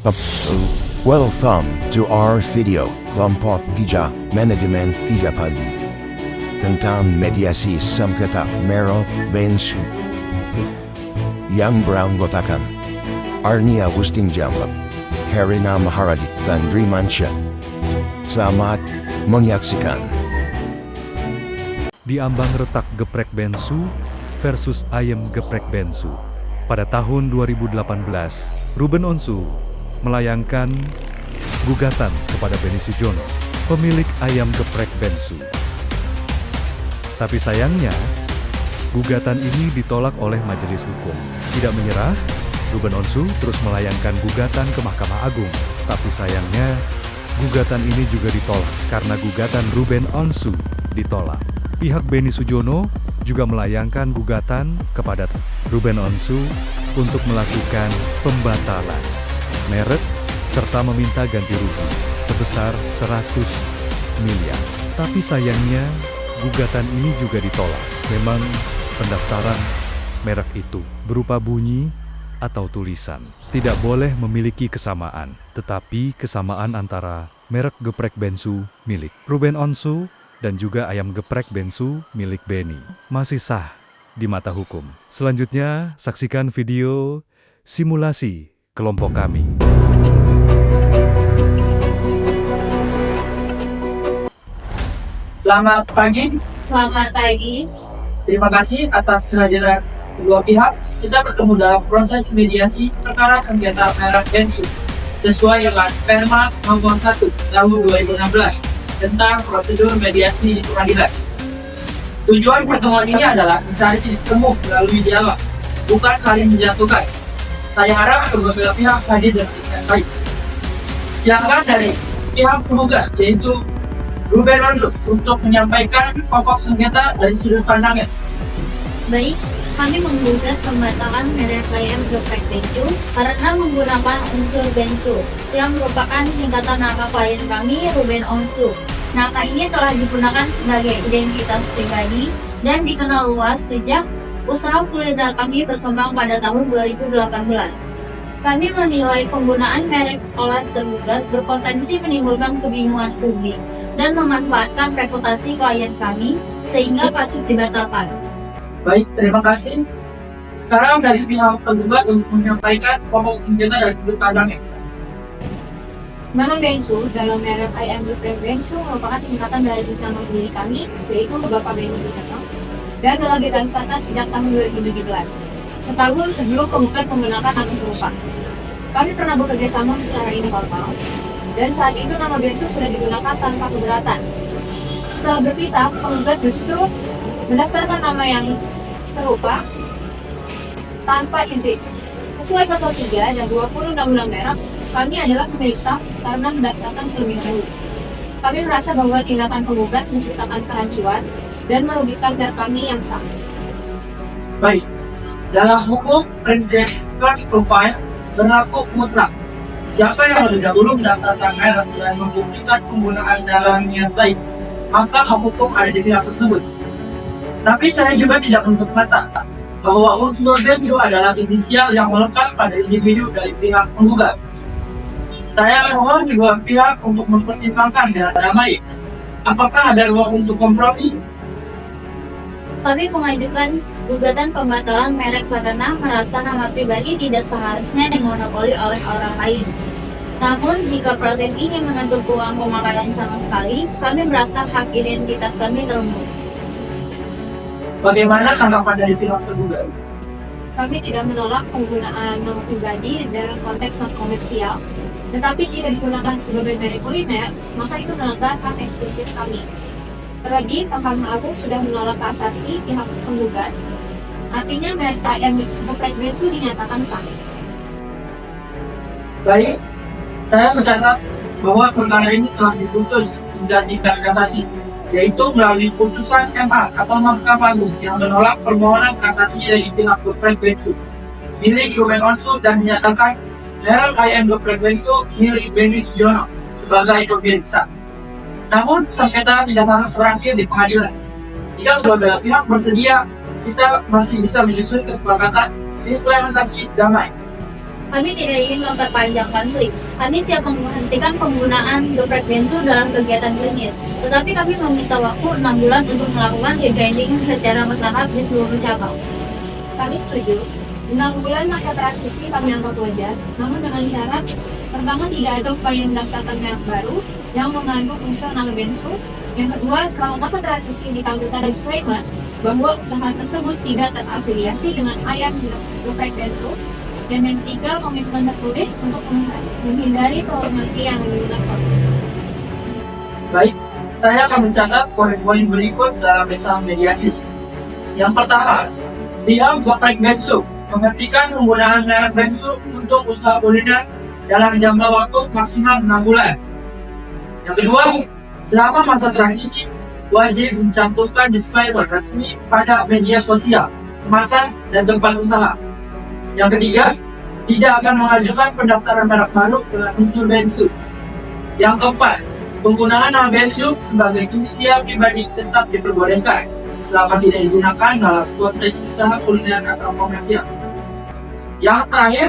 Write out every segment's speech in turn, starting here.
Welcome to our video kelompok Pija Manajemen 3 Pagi tentang mediasi sengketa Merek Bensu yang beranggotakan Arnia Wustingjam, Herina Maharadi dan Drimansyah. Selamat menyaksikan. Di ambang retak geprek bensu versus ayam geprek bensu. Pada tahun 2018, Ruben Onsu melayangkan gugatan kepada Benny Sujono, pemilik ayam geprek bensu. Tapi sayangnya, gugatan ini ditolak oleh majelis hukum. Tidak menyerah, Ruben Onsu terus melayangkan gugatan ke Mahkamah Agung. Tapi sayangnya, gugatan ini juga ditolak karena gugatan Ruben Onsu ditolak. Pihak Benny Sujono juga melayangkan gugatan kepada Ruben Onsu untuk melakukan pembatalan merek serta meminta ganti rugi sebesar 100 miliar. Tapi sayangnya gugatan ini juga ditolak. Memang pendaftaran merek itu berupa bunyi atau tulisan tidak boleh memiliki kesamaan, tetapi kesamaan antara merek geprek bensu milik Ruben Onsu dan juga ayam geprek bensu milik Benny masih sah di mata hukum. Selanjutnya, saksikan video simulasi kelompok kami. Selamat pagi. Selamat pagi. Terima kasih atas kehadiran kedua pihak. Kita bertemu dalam proses mediasi perkara sengketa merek bensu sesuai dengan Perma Nomor 1 Tahun 2016 tentang prosedur mediasi di pengadilan. Tujuan pertemuan ini adalah mencari titik temu melalui dialog, bukan saling menjatuhkan. Saya harap kedua belah pihak hadir dengan baik. Silakan dari pihak penggugat, yaitu Ruben Onsu, untuk menyampaikan pokok sengketa dari sudut pandangnya. Baik, kami menggugat pembatalan merek ayam geprek bensu karena menggunakan unsur bensu yang merupakan singkatan nama klien kami, Ruben Onsu. Nama ini telah digunakan sebagai identitas pribadi dan dikenal luas sejak usaha kuliner kami berkembang pada tahun 2018. Kami menilai penggunaan merek oleh tergugat berpotensi menimbulkan kebingungan publik dan memanfaatkan reputasi klien kami sehingga patut dibatalkan. Baik, terima kasih. Sekarang dari pihak penggugat untuk menyampaikan pokok sengketa dari sudut pandangnya. Nama bensu dalam merek ayam geprek bensu merupakan singkatan dari nama pendiri kami, yaitu Bapak Benny Sujono, dan telah didaftarkan sejak tahun 2017, setahun sebelum penggugat menggunakan nama serupa. Kami pernah bekerja sama secara informal, dan saat itu nama bensu sudah digunakan tanpa keberatan. Setelah berpisah, penggugat justru mendaftarkan nama yang serupa tanpa izin. Sesuai pasal 3 dan 20 Undang-Undang Merek, kami adalah pemilik sah karena mendaftarkan terlebih dahulu. Kami merasa bahwa tindakan penggugat menciptakan kerancuan dan merugikan merek kami yang sah. Baik, dalam hukum prinsip first profile berlaku mutlak. Siapa yang lebih dahulu mendaftarkan merek dan membuktikan penggunaan dalamnya baik, maka hak hukum ada di pihak tersebut. Tapi saya juga tidak menutup mata bahwa unsur bensu adalah inisial yang melekat pada individu dari pihak penggugat. Saya mohon kedua pihak untuk mempertimbangkan dengan damai. Apakah ada ruang untuk kompromi? Kami mengajukan gugatan pembatalan merek karena merasa nama pribadi tidak seharusnya dimonopoli oleh orang lain. Namun, jika proses ini menutup ruang pemakaian sama sekali, kami merasa hak identitas kami terlembut. Bagaimana tanggapan dari pihak tergugat? Kami tidak menolak penggunaan nama pribadi dalam konteks non-komersial, tetapi jika digunakan sebagai merek kuliner, maka itu melanggar hak eksklusif kami. Terlebih, Mahkamah Agung sudah menolak kasasi pihak penggugat, artinya merek ayam geprek bensu dinyatakan sah. Baik, saya mencatat bahwa perkara ini telah diputus hingga tingkat kasasi, yaitu melalui putusan MA atau Mahkamah Agung yang menolak permohonan kasasi dari pihak geprek bensu milik Ruben Onsu dan menyatakan merek ayam geprek bensu milik Benny Sujono sebagai pemilik sah. Namun, sengketa tidak harus berakhir di pengadilan. Jika kedua belah pihak bersedia, kita masih bisa menyusun kesepakatan implementasi damai. Kami tidak ingin memperpanjang konflik. Kami siap menghentikan penggunaan geprek bensu dalam kegiatan bisnis. Tetapi kami meminta waktu 6 bulan untuk melakukan rebranding secara bertahap di seluruh cabang. Kami setuju. 6 bulan masa transisi kami anggap wajar, namun dengan syarat pertama tidak ada upaya mendaftarkan merek baru yang mengandung unsur nama bensu. Yang kedua, selama masa transisi ditampilkan disclaimer bahwa usaha tersebut tidak terafiliasi dengan ayam geprek bensu. Dan yang ketiga, komitmen tertulis untuk menghindari promosi yang lebih besar. Baik, saya akan mencatat poin-poin berikut dalam masa mediasi. Yang pertama, pihak geprek bensu menghentikan penggunaan merek bensu untuk usaha kuliner dalam jangka waktu maksimal 6 bulan. Yang kedua, selama masa transisi, wajib mencantumkan disclaimer resmi pada media sosial, kemasan, dan tempat usaha. Yang ketiga, tidak akan mengajukan pendaftaran merek baru dengan unsur bensu. Yang keempat, penggunaan nama bensu sebagai inisial pribadi tetap diperbolehkan selama tidak digunakan dalam konteks usaha kuliner atau komersial. Yang terakhir,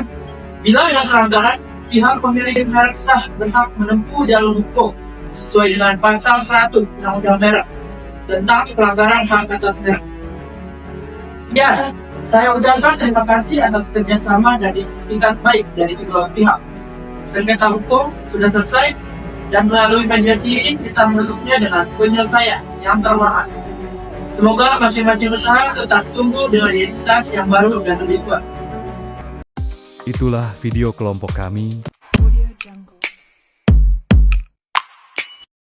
bila ada pelanggaran, pihak pemilik merek sah berhak menempuh jalur hukum sesuai dengan pasal 100 Undang-Undang Merek tentang pelanggaran hak atas merek. Sekian, saya ucapkan terima kasih atas kerjasama dan tingkat baik dari kedua pihak. Sengketa hukum sudah selesai dan melalui mediasi ini kita menutupnya dengan penyelesaian yang terhormat. Semoga masing-masing usaha tetap tumbuh dengan identitas yang baru dan lebih kuat. Itulah video kelompok kami